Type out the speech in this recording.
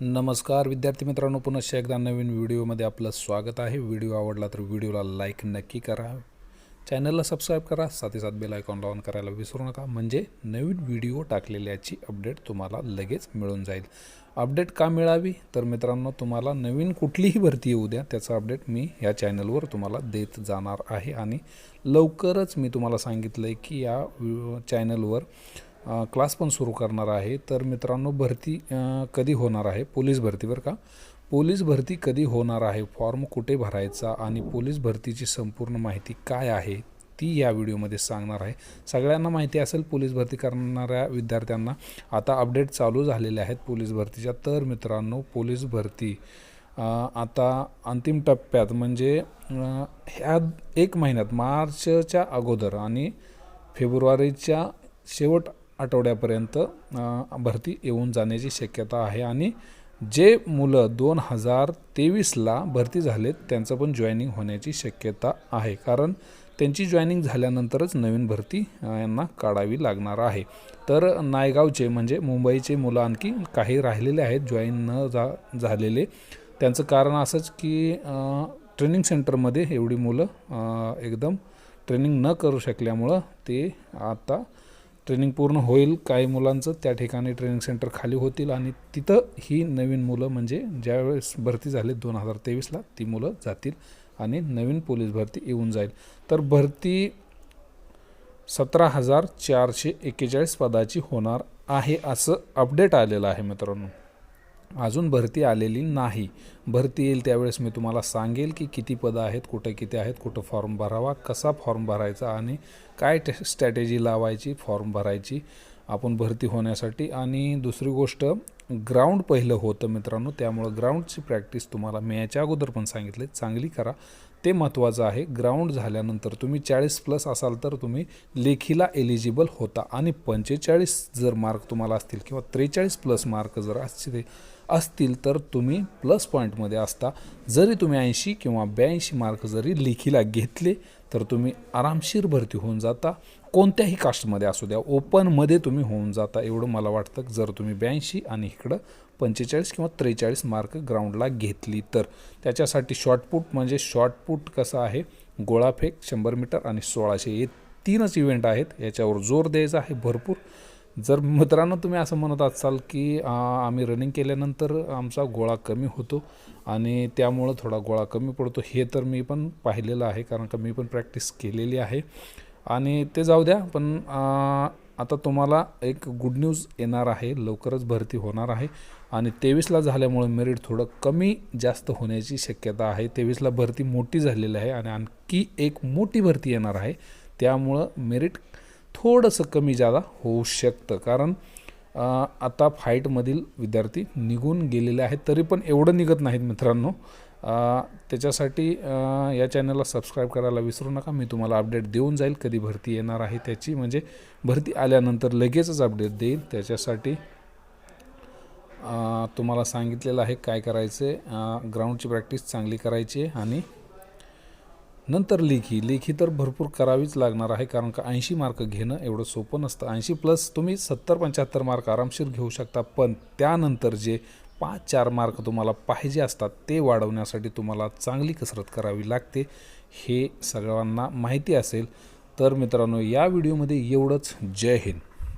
नमस्कार विद्यार्थी मित्रांनो, पुन्हा एकदा नवीन व्हिडिओमध्ये आपलं स्वागत आहे। व्हिडिओ आवडला तर व्हिडिओला लाईक नक्की करा, चॅनलला सबस्क्राईब करा, साथ बेल आयकॉन ऑन करायला विसरू नका, म्हणजे नवीन व्हिडिओ टाकलेल्याची अपडेट तुम्हाला लगेच मिळून जाईल। अपडेट का मिळावी तर मित्रांनो, तुम्हाला नवीन कुठलीही भरती येऊ द्या त्याचा अपडेट मी या चॅनलवर तुम्हाला देत जाणार आहे। आणि लवकरच मी तुम्हाला सांगितलं की या चॅनलवर क्लास पण सुरू करणार आहे। तर मित्रांनो, भरती कधी होणार आहे, पोलीस भरती बरं का, पोलीस भरती कधी होणार आहे, फॉर्म कुठे भरायचा आणि पोलीस भरतीची संपूर्ण माहिती काय आहे ती या व्हिडिओमध्ये सांगणार आहे। सगळ्यांना माहिती असेल, पोलीस भरती करणाऱ्या विद्यार्थ्यांना आता अपडेट चालू झालेले आहेत पोलीस भरतीच्या। तर मित्रांनो, पोलीस भरती आता अंतिम टप्प्यात, म्हणजे ह्या एक महिन्यात मार्चच्या अगोदर आणि फेब्रुवारीच्या शेवट आठवड्यापर्यंत भरती येऊन जाण्याची शक्यता आहे। आणि जे मुलं 2023ला भरती झालेत त्यांचं पण जॉईनिंग होण्याची शक्यता आहे, कारण त्यांची जॉईनिंग झाल्यानंतरच नवीन भरती यांना काढावी लागणार आहे। तर नायगावचे म्हणजे मुंबईचे मुलं आणखी काही राहिलेले आहेत जॉईन न झालेले। त्यांचं कारण असंच की ट्रेनिंग सेंटरमध्ये एवढी मुलं एकदम ट्रेनिंग न करू शकल्यामुळं ते आता ट्रेनिंग पूर्ण होईल, काही मुलांचं त्या ठिकाणी ट्रेनिंग सेंटर खाली होतील आणि तिथं ही नवीन मुलं, म्हणजे ज्यावेळेस भरती झाली 2023ला ती मुलं जातील आणि नवीन पोलीस भरती येऊन जाईल। तर भरती 17,441 पदाची होणार आहे असं अपडेट आलेलं आहे मित्रांनो। अजून भरती आलेली नाही, भरती येईल त्यावेळेस मी तुम्हाला सांगेल की किती पदं आहेत, कुठं किती आहेत, कुठं फॉर्म भरावा, कसा फॉर्म भरायचा आणि काय स्ट्रॅटेजी लावायची फॉर्म भरायची आपण भरती होण्यासाठी। आणि दुसरी गोष्ट, ग्राउंड पहिलं होतं मित्रांनो, त्यामुळं ग्राउंडची प्रॅक्टिस तुम्हाला मी याच्या अगोदर पण सांगितले चांगली करा, ते महत्त्वाचं आहे। ग्राउंड झाल्यानंतर तुम्ही 40+ असाल तर तुम्ही लेखीला एलिजिबल होता आणि 45 जर मार्क तुम्हाला असतील किंवा 43+ मार्क जर असतील तर तुम्ही प्लस पॉईंटमध्ये असता। जरी तुम्ही 80 किंवा 82 मार्क जरी लेखीला घेतले तर तुम्ही आरामशीर भरती होऊन जाता, कोणत्याही कास्टमध्ये असू द्या, ओपनमध्ये तुम्ही होऊन जाता एवढं मला वाटतं। जर तुम्ही 82 आणि इकडं 45 किंवा 43 मार्क ग्राउंडला घेतली तर त्याच्यासाठी शॉर्टपुट, म्हणजे शॉर्टपुट कसं आहे, गोळाफेक 100 मीटर आणि 1600 हे 3च इव्हेंट आहेत, याच्यावर जोर द्यायचा आहे भरपूर। जर मित्रांनो तुम्ही असं म्हणत असाल की आम्ही रनिंग केल्यानंतर आमचा गोळा कमी होतो आणि त्यामुळं थोडा गोळा कमी पडतो, हे तर मी पण पाहिलेलं आहे, कारण का मी पण प्रॅक्टिस केलेली आहे। आणि ते जाऊ द्या, पण आता तुम्हाला एक गुड न्यूज येणार आहे, लवकरच भरती होणार आहे। आणि 23ला झाल्यामुळे मेरिट थोडं कमी जास्त होण्याची शक्यता आहे। 23ला भरती मोठी झालेली आहे आणि आणखी एक मोठी भरती येणार आहे, त्यामुळं मेरिट थोडंसं कमी जादा होऊ शकतं, कारण आता फाईटमधील विद्यार्थी निघून गेलेले आहेत, तरी पण एवढं निघत नाहीत मित्रांनो। त्याच्यासाठी या चॅनलला सबस्क्राईब करायला विसरू नका, मी तुम्हाला अपडेट देऊन जाईल कधी भरती येणार आहे त्याची, म्हणजे भरती आल्यानंतर लगेचच अपडेट देईल। त्याच्यासाठी तुम्हाला सांगितलेलं आहे काय करायचं, ग्राउंडची प्रॅक्टिस चांगली करायची आणि नंतर लेखी तर भरपूर करावीच लागणार आहे, कारण का 80 मार्क घेणं एवढं सोपं नसतं। 80+ तुम्ही 70-75 मार्क आरामशीर घेऊ शकता, पण त्यानंतर जे 5-4 मार्क तुम्हाला पाहिजे असतात ते वाढवण्यासाठी तुम्हाला चांगली कसरत करावी लागते, हे सगळ्यांना माहिती असेल। तर मित्रांनो, या व्हिडिओमध्ये एवढंच। जय हिंद।